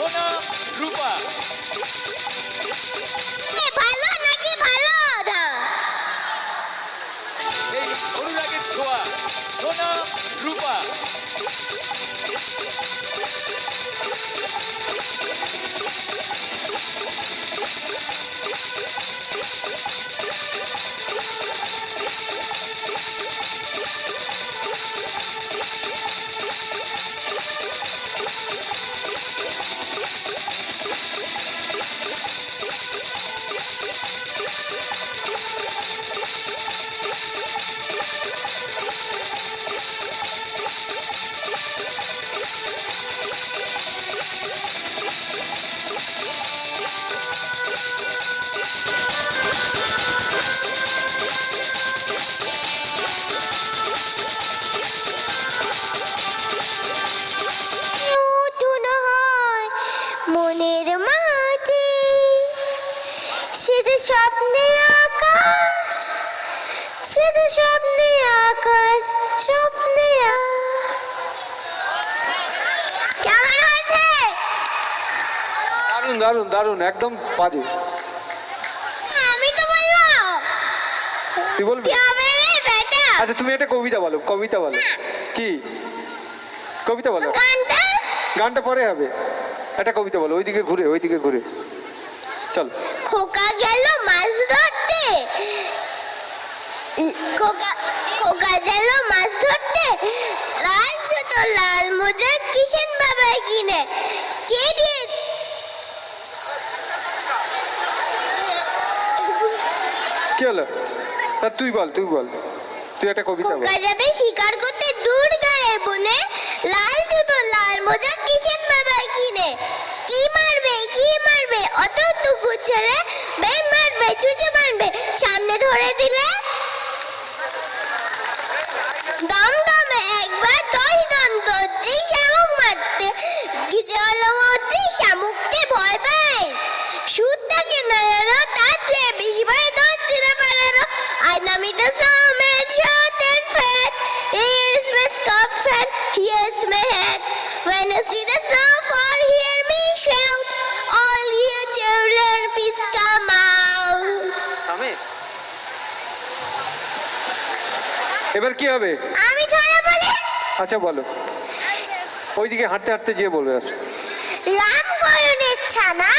সোনা রূপা। ভালো নাকি ভালো না? এই অনুরাগের ছোঁয়া সোনা রূপা। মনের মাঝে শুধু স্বপ্নে আকাশ, শুধু স্বপ্নে আকাশ, স্বপ্নে কেমন হয়েছে? দারুণ দারুণ দারুণ, একদম বাজে। আমি তো বলবো। তুই বলবি? কি হবে রে বেটা? আচ্ছা তুমি একটা কবিতা বলো, কবিতা বলো। কি কবিতা বলো? গানটা গানটা পরে হবে, একটা কবিতা বলো। ওইদিকে ঘুরে, ওইদিকে ঘুরে চল। খোকা গেল মাছ ধরতে, খোকা খোকা গেল মাছ ধরতে, লাল ছোট লাল মোজা কিষেন বাবা কিনে কে দিয়ে। কি হলো? তা তুই বল, তুই বল, তুই একটা কবিতা বল। খোকা যাবে শিকার করতে দূর গায়ে বনে, লাল ছোট লাল মোজা কিষেন বাবা কিনে কি মারবে কি মারবে অতটুকু ছেলে, বের মারবে ছুঁচে মারবে সামনে ধরে দিলে, দম দমে একবার 10 দম ধরছি শামুক মারতে, জলমধ্যে শামুককে ভয় পায়, সুদ থাকে না এরো তার চেয়ে বেশি ভয় ধরছি না পারারো। I know me the snowman short and fat, here's my scarf and here's my hat, when I see the snow fall hear me shout, all you children please come out. আমি এবার কি হবে? আমি ছড়া বলি। আচ্ছা বলো, ওইদিকে হাঁটতে হাঁটতে যে বলবে। রামকরণের ছানা